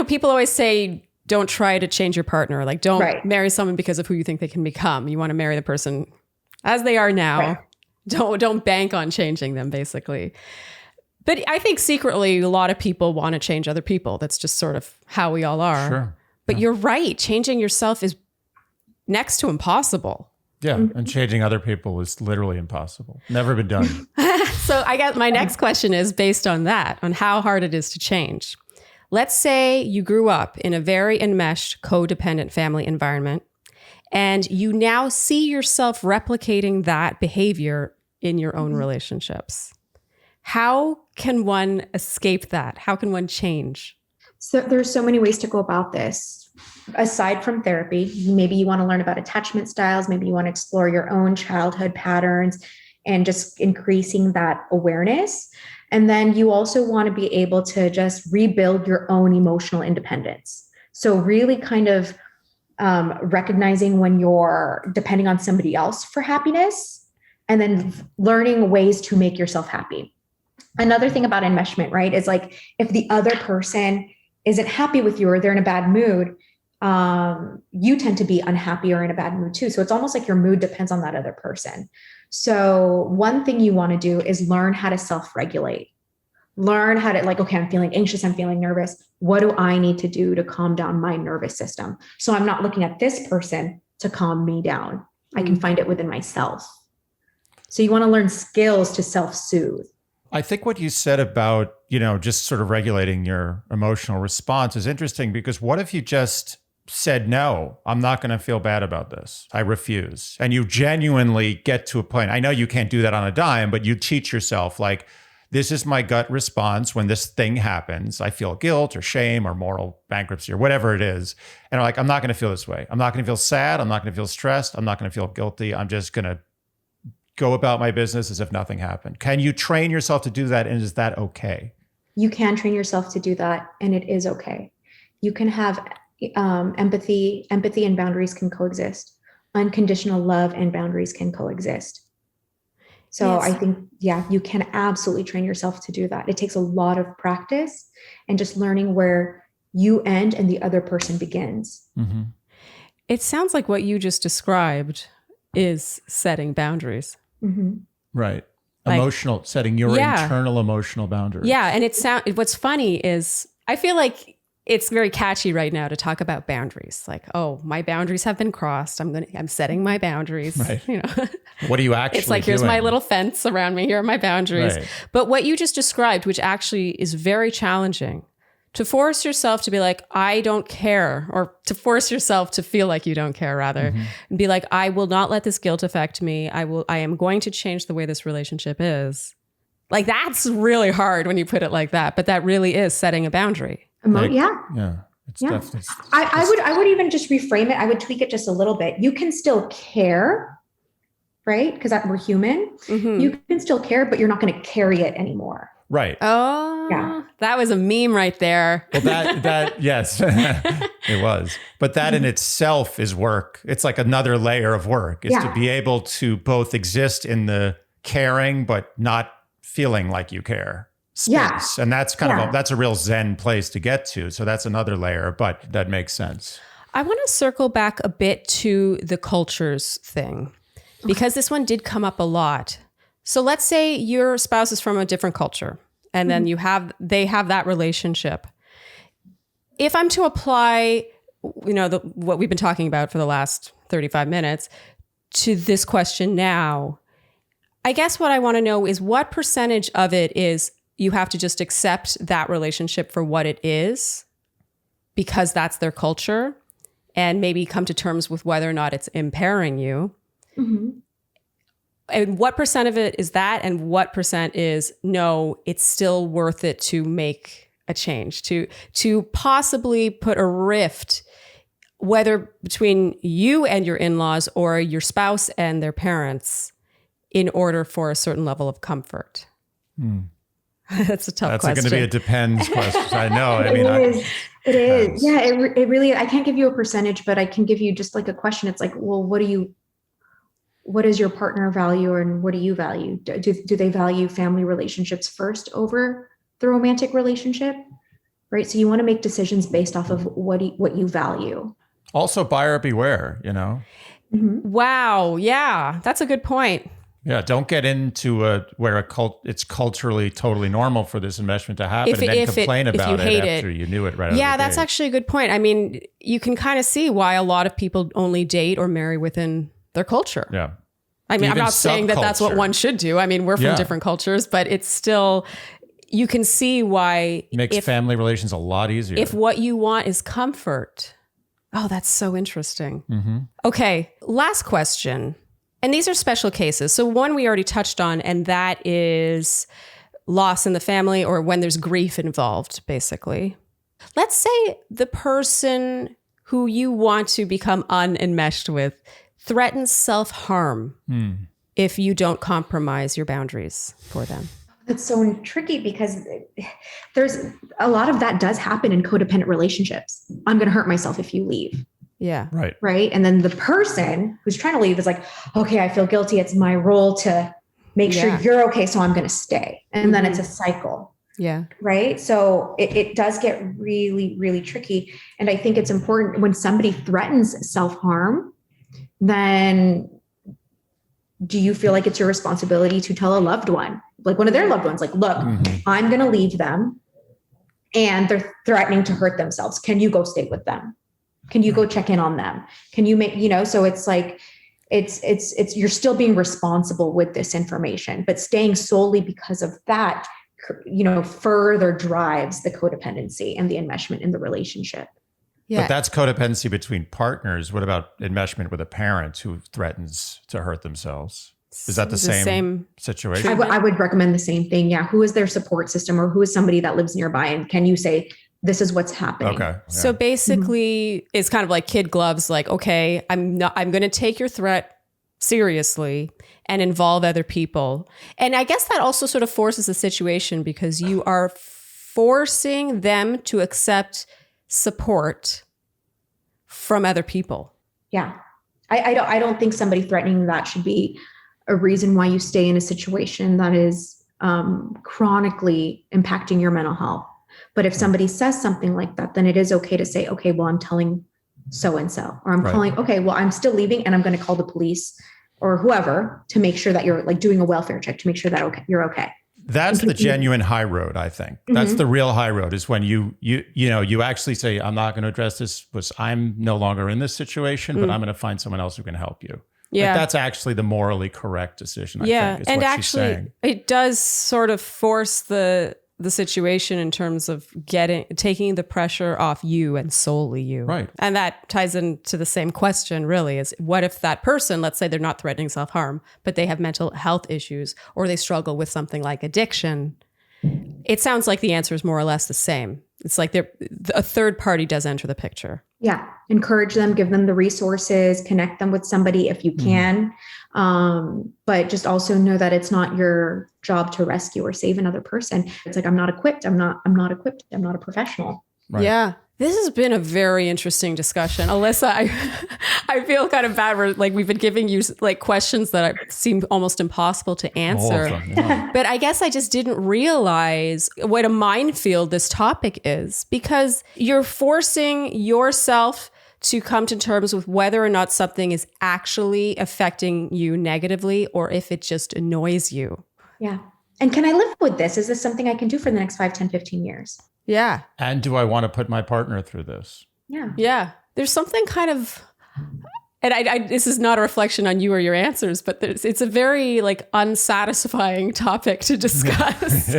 People always say, don't try to change your partner. Like, don't marry someone because of who you think they can become. You want to marry the person as they are now. Right. Don't bank on changing them, basically. But I think secretly a lot of people want to change other people. That's just sort of how we all are. Sure. But you're right. Changing yourself is next to impossible. Yeah. And changing other people is literally impossible. Never been done. So I guess my next question is based on that, on how hard it is to change. Let's say you grew up in a very enmeshed, codependent family environment, and you now see yourself replicating that behavior in your own relationships. How can one escape that? How can one change? So there's so many ways to go about this. Aside from therapy, maybe you want to learn about attachment styles. Maybe you want to explore your own childhood patterns and just increasing that awareness. And then you also want to be able to just rebuild your own emotional independence. So really kind of recognizing when you're depending on somebody else for happiness, and then learning ways to make yourself happy. Another thing about enmeshment, right, is like if the other person isn't happy with you or they're in a bad mood, you tend to be unhappy or in a bad mood too. So it's almost like your mood depends on that other person. So one thing you want to do is learn how to self-regulate. Learn how to, like, okay, I'm feeling anxious, I'm feeling nervous. What do I need to do to calm down my nervous system? So I'm not looking at this person to calm me down. I can find it within myself. So you want to learn skills to self-soothe. I think what you said about, just sort of regulating your emotional response is interesting, because what if you just said, no, I'm not going to feel bad about this. I refuse. And you genuinely get to a point. I know you can't do that on a dime, but you teach yourself, like, this is my gut response when this thing happens. I feel guilt or shame or moral bankruptcy or whatever it is. And I'm like, I'm not going to feel this way. I'm not going to feel sad. I'm not going to feel stressed. I'm not going to feel guilty. I'm just going to go about my business as if nothing happened. Can you train yourself to do that? And is that okay? You can train yourself to do that, and it is okay. You can have empathy and boundaries can coexist. Unconditional love and boundaries can coexist. So yes. I think, you can absolutely train yourself to do that. It takes a lot of practice and just learning where you end and the other person begins. Mm-hmm. It sounds like what you just described is setting boundaries. Mm-hmm. Right. Emotional, setting your internal emotional boundaries. Yeah. And what's funny is I feel like it's very catchy right now to talk about boundaries. Like, oh, my boundaries have been crossed. I'm setting my boundaries. Right. What are you actually It's like, doing? here's my little fence around me. Here are my boundaries. Right. But what you just described, which actually is very challenging, to force yourself to be like, I don't care, or to force yourself to feel like you don't care, rather, and be like, I will not let this guilt affect me. I am going to change the way this relationship is. Like, that's really hard when you put it like that, but that really is setting a boundary. Yeah. It's definitely. I would even just reframe it. I would tweak it just a little bit. You can still care, right? Because we're human. Mm-hmm. You can still care, but you're not going to carry it anymore. Right. Oh, yeah. That was a meme right there. Well, that yes, it was. But that in itself is work. It's like another layer of work. Is to be able to both exist in the caring, but not feeling like you care. Space. And that's kind of that's a real Zen place to get to. So that's another layer, but that makes sense. I want to circle back a bit to the cultures thing, because this one did come up a lot. So let's say your spouse is from a different culture, and then they have that relationship. If I'm to apply, what we've been talking about for the last 35 minutes to this question now, I guess what I want to know is what percentage of it is you have to just accept that relationship for what it is, because that's their culture, and maybe come to terms with whether or not it's impairing you. Mm-hmm. And what percent of it is that? And what percent is, no, it's still worth it to make a change, to possibly put a rift, whether between you and your in-laws or your spouse and their parents, in order for a certain level of comfort? That's a tough question. That's going to be a depends question. I know. It is. Yeah, it really, I can't give you a percentage, but I can give you just like a question. It's like, well, what does your partner value, and what do you value? Do they value family relationships first over the romantic relationship? Right. So you want to make decisions based off of what you value. Also, buyer beware, Mm-hmm. Wow. Yeah, that's a good point. Yeah, don't get into where it's culturally totally normal for this enmeshment to happen, and then complain about it after you knew it right out of the Yeah, that's actually a good point. I mean, you can kind of see why a lot of people only date or marry within their culture. Yeah. I mean, I'm not saying that that's what one should do. I mean, we're from different cultures, but it's still, you can see why. It makes family relations a lot easier. If what you want is comfort. Oh, that's so interesting. Mm-hmm. Okay, last question. And these are special cases. So one we already touched on, and that is loss in the family, or when there's grief involved, basically. Let's say the person who you want to become unenmeshed with threatens self-harm if you don't compromise your boundaries for them. It's so tricky, because there's a lot of that does happen in codependent relationships. I'm going to hurt myself if you leave. Yeah. Right. Right. And then the person who's trying to leave is like, okay, I feel guilty. It's my role to make sure you're okay. So I'm going to stay. And then it's a cycle. Yeah. Right. So it does get really, really tricky. And I think it's important when somebody threatens self-harm, then do you feel like it's your responsibility to tell a loved one, like one of their loved ones, like, look, I'm going to leave them and they're threatening to hurt themselves. Can you go stay with them? Can you go check in on them? Can you make, so it's like, it's, you're still being responsible with this information, but staying solely because of that, further drives the codependency and the enmeshment in the relationship. Yeah. But that's codependency between partners. What about enmeshment with a parent who threatens to hurt themselves? Is that the same situation? I would recommend the same thing. Yeah. Who is their support system, or who is somebody that lives nearby? And can you say, this is what's happening? Okay. Yeah. So basically it's kind of like kid gloves. Like, okay, I'm going to take your threat seriously and involve other people. And I guess that also sort of forces the situation, because you are forcing them to accept support from other people. Yeah. I don't think somebody threatening that should be a reason why you stay in a situation that is chronically impacting your mental health. But if somebody says something like that, then it is okay to say, okay, well, I'm telling so-and-so, or I'm calling, okay, well, I'm still leaving and I'm going to call the police or whoever to make sure that you're like doing a welfare check to make sure that you're okay. That's the genuine high road, I think. That's the real high road, is when you actually say, I'm not going to address this, I'm no longer in this situation, but I'm going to find someone else who can help you. Yeah. Like, that's actually the morally correct decision, I think, is and what actually, she's saying. It does sort of force the situation in terms of taking the pressure off you and solely you. Right. And that ties into the same question, really, is what if that person, let's say they're not threatening self-harm, but they have mental health issues, or they struggle with something like addiction? It sounds like the answer is more or less the same. It's like a third party does enter the picture. Yeah. Encourage them, give them the resources, connect them with somebody if you can. But just also know that it's not your job to rescue or save another person. It's like, I'm not equipped. I'm not equipped. I'm not a professional. Right. Yeah. This has been a very interesting discussion. Alyssa, I feel kind of bad. We've been giving you like questions that seem almost impossible to answer. All of them, yeah. But I guess I just didn't realize what a minefield this topic is, because you're forcing yourself to come to terms with whether or not something is actually affecting you negatively, or if it just annoys you. Yeah. And can I live with this? Is this something I can do for the next 5, 10, 15 years? Yeah. And do I want to put my partner through this? Yeah. Yeah. There's something kind of, and I this is not a reflection on you or your answers, but it's a very like unsatisfying topic to discuss.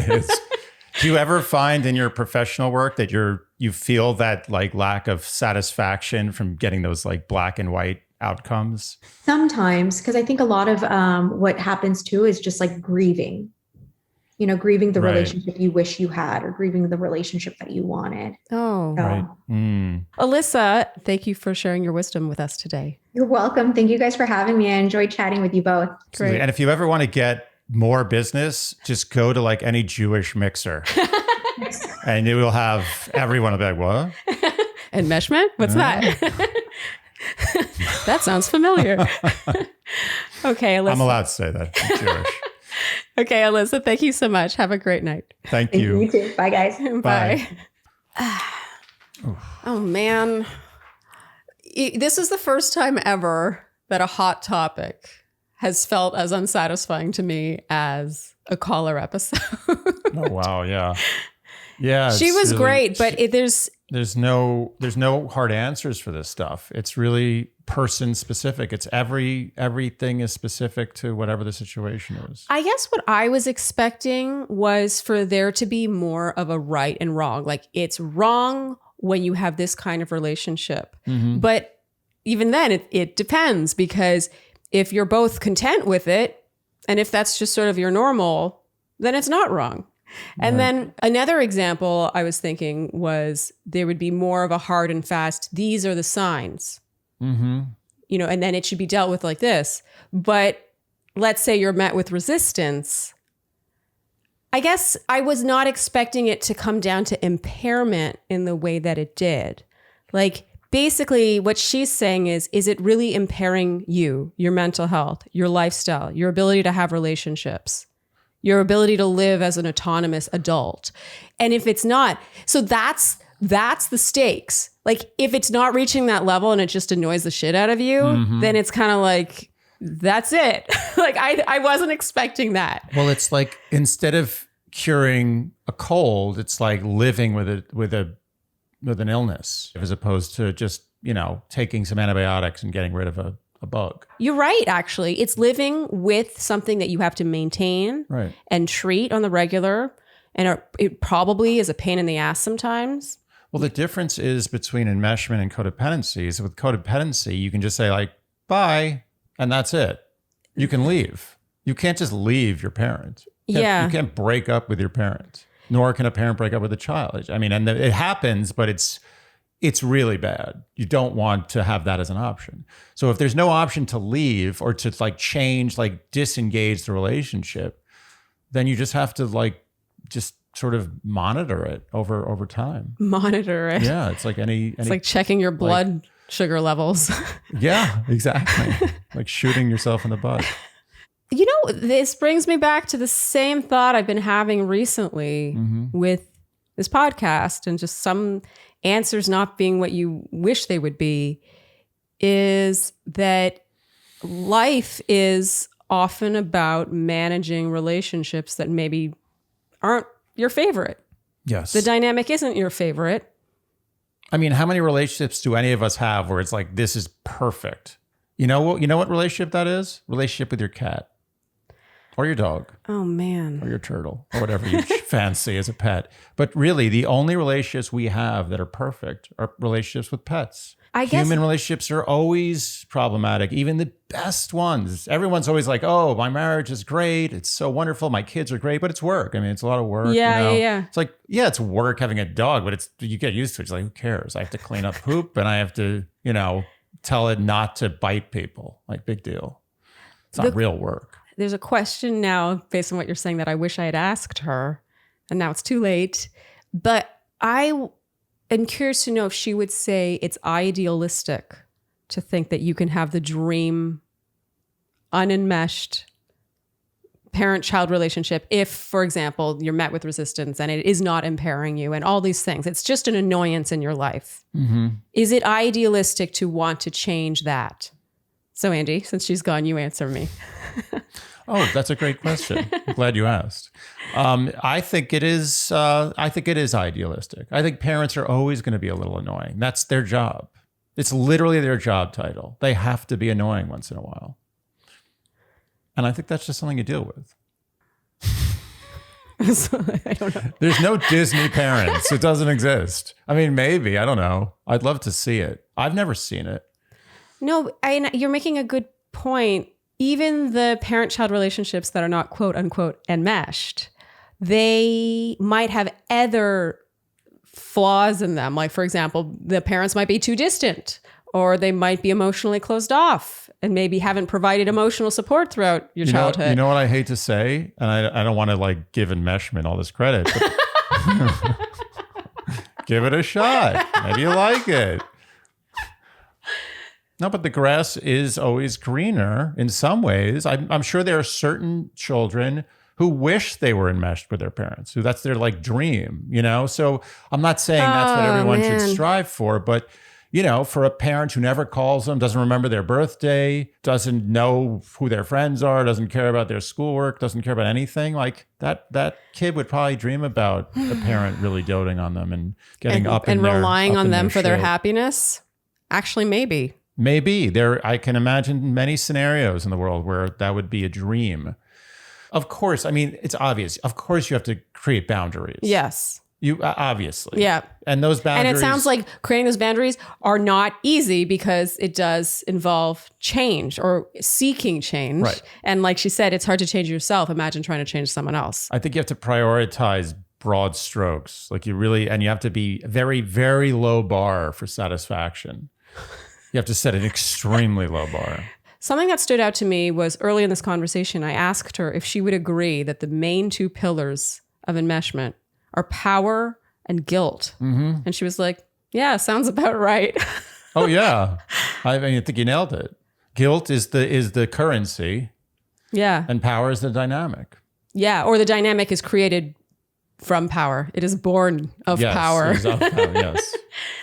Do you ever find in your professional work that you feel that like lack of satisfaction from getting those like black and white outcomes? Sometimes, because I think a lot of what happens too is just like grieving. Grieving the relationship you wish you had, or grieving the relationship that you wanted. Oh, So, right. Alyssa, thank you for sharing your wisdom with us today. You're welcome. Thank you guys for having me. I enjoyed chatting with you both. Great. And if you ever want to get more business, just go to like any Jewish mixer and it will have everyone will be like, what? Enmeshment? What's that? That sounds familiar. Okay, Alyssa. I'm allowed to say that. I'm Jewish. Okay, Alyssa, thank you so much. Have a great night. Thank you. You too. Bye, guys. Bye. Oh, man. This is the first time ever that a hot topic has felt as unsatisfying to me as a caller episode. Oh, wow. Yeah. Yeah. She was really great, but there's no hard answers for this stuff. It's really person specific. It's everything is specific to whatever the situation is. I guess what I was expecting was for there to be more of a right and wrong. Like, it's wrong when you have this kind of relationship. But even then it depends, because if you're both content with it, and if that's just sort of your normal, then it's not wrong. And then another example I was thinking was there would be more of a hard and fast, these are the signs, and then it should be dealt with like this. But let's say you're met with resistance. I guess I was not expecting it to come down to impairment in the way that it did. Like, basically what she's saying is it really impairing you, your mental health, your lifestyle, your ability to have relationships, your ability to live as an autonomous adult? And if it's not, so that's the stakes. Like if it's not reaching that level and it just annoys the shit out of you, then it's kind of like, that's it. Like I wasn't expecting that. Well, it's like instead of curing a cold, it's like living with an illness as opposed to just, taking some antibiotics and getting rid of a bug. You're right, actually. It's living with something that you have to maintain and treat on the regular. And it probably is a pain in the ass sometimes. Well, the difference is between enmeshment and codependency is with codependency, you can just say like, bye, and that's it. You can leave. You can't just leave your parent. You can't break up with your parent, nor can a parent break up with a child. I mean, and it happens, but it's really bad. You don't want to have that as an option. So if there's no option to leave or to like change, like disengage the relationship, then you just have to just sort of monitor it over time. Monitor it. Yeah, it's like it's like checking your blood sugar levels. Yeah, exactly. Like shooting yourself in the butt. This brings me back to the same thought I've been having recently with this podcast, and just some answers not being what you wish they would be, is that life is often about managing relationships that maybe aren't your favorite. Yes. The dynamic isn't your favorite. I mean, how many relationships do any of us have where it's like, this is perfect? You know what relationship that is? Relationship with your cat or your dog. Oh, man. Or your turtle or whatever you fancy as a pet. But really, the only relationships we have that are perfect are relationships with pets. I guess human relationships are always problematic, even the best ones. Everyone's always like, oh, my marriage is great. It's so wonderful. My kids are great, but it's work. I mean, it's a lot of work. Yeah. It's like, yeah, it's work having a dog, but you get used to it. It's like, who cares? I have to clean up poop and I have to, tell it not to bite people. Like, big deal. It's not real work. There's a question now based on what you're saying that I wish I had asked her, and now it's too late. But I'm curious to know if she would say it's idealistic to think that you can have the dream unenmeshed parent-child relationship if, for example, you're met with resistance and it is not impairing you and all these things. It's just an annoyance in your life. Mm-hmm. Is it idealistic to want to change that? So, Andy, since she's gone, you answer me. Oh, that's a great question. I'm glad you asked. I think it is. I think it is idealistic. I think parents are always going to be a little annoying. That's their job. It's literally their job title. They have to be annoying once in a while, and I think that's just something you deal with. I don't know. There's no Disney parents. It doesn't exist. I mean, maybe. I don't know. I'd love to see it. I've never seen it. No, you're making a good point. Even the parent-child relationships that are not quote unquote enmeshed, they might have other flaws in them. Like, for example, the parents might be too distant, or they might be emotionally closed off and maybe haven't provided emotional support throughout your childhood. You know what I hate to say? And I don't want to give Enmeshment all this credit, but give it a shot. Maybe you like it. No, but the grass is always greener in some ways. I'm sure there are certain children who wish they were enmeshed with their parents, who that's their dream, So I'm not saying that's what everyone should strive for, but for a parent who never calls them, doesn't remember their birthday, doesn't know who their friends are, doesn't care about their schoolwork, doesn't care about anything, that kid would probably dream about a parent really doting on them and getting up in and their, relying up on in them their for their shit. Happiness. Actually, maybe. Maybe I can imagine many scenarios in the world where that would be a dream. Of course, I mean, it's obvious. Of course, you have to create boundaries. Yes. You obviously. Yeah. And those boundaries. And it sounds like creating those boundaries are not easy because it does involve change or seeking change. Right. And like she said, it's hard to change yourself. Imagine trying to change someone else. I think you have to prioritize broad strokes. And you have to be very, very low bar for satisfaction. You have to set an extremely low bar. Something that stood out to me was early in this conversation, I asked her if she would agree that the main two pillars of enmeshment are power and guilt. Mm-hmm. And she was like, yeah, sounds about right. Oh yeah. I mean, I think you nailed it. Guilt is the currency. Yeah. And power is the dynamic. Yeah. Or the dynamic is created from power. It is born of power. It is of power. Yes.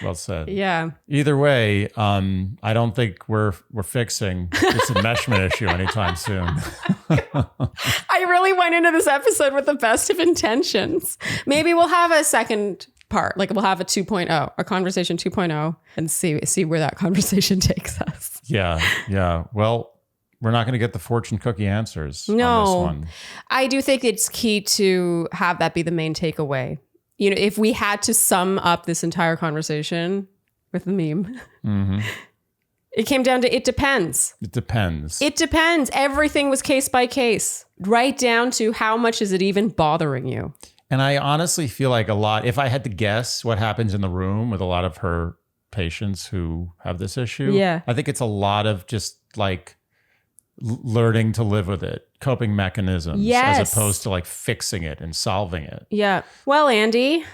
Well said. Yeah. Either way, I don't think we're fixing this enmeshment issue anytime soon. I really went into this episode with the best of intentions. Maybe we'll have a second part. Like we'll have a 2.0, a conversation 2.0, and see where that conversation takes us. Yeah. Well, we're not going to get the fortune cookie answers on this one. I do think it's key to have that be the main takeaway. You know, if we had to sum up this entire conversation with the meme, it came down to it depends. It depends. It depends. Everything was case by case, right down to how much is it even bothering you. And I honestly feel like if I had to guess what happens in the room with a lot of her patients who have this issue, I think it's a lot of just like learning to live with it, coping mechanisms, as opposed to like fixing it and solving it. Yeah. Well, Andy.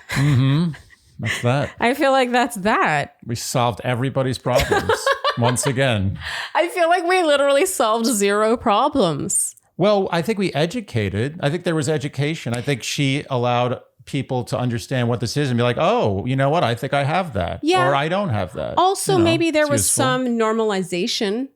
That's that. I feel like that's that. We solved everybody's problems once again. I feel like we literally solved 0 problems. Well, I think we educated. I think there was education. I think she allowed people to understand what this is and be like, oh, you know what? I think I have that. Yeah. Or I don't have that. Also, maybe there was some normalization.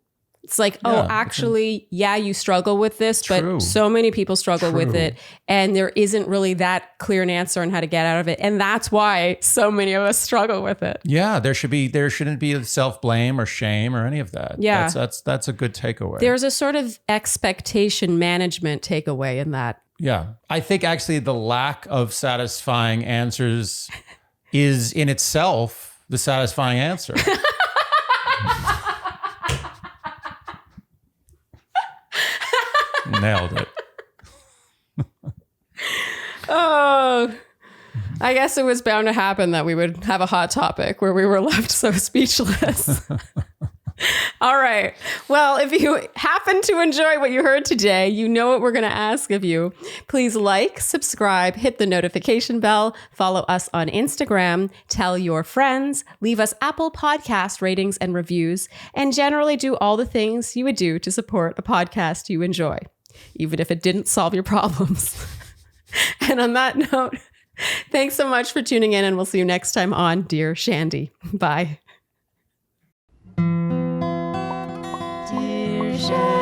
It's like, actually, you struggle with this, but so many people struggle with it. And there isn't really that clear an answer on how to get out of it. And that's why so many of us struggle with it. Yeah, there shouldn't be self-blame or shame or any of that. Yeah. That's a good takeaway. There's a sort of expectation management takeaway in that. Yeah. I think actually the lack of satisfying answers is in itself the satisfying answer. Nailed it. Oh, I guess it was bound to happen that we would have a hot topic where we were left so speechless. All right. Well, if you happen to enjoy what you heard today, you know what we're going to ask of you. Please like, subscribe, hit the notification bell, follow us on Instagram, tell your friends, leave us Apple Podcast ratings and reviews, and generally do all the things you would do to support a podcast you enjoy, even if it didn't solve your problems. And on that note, thanks so much for tuning in, and we'll see you next time on Dear Shandy. Bye. Dear Shandy.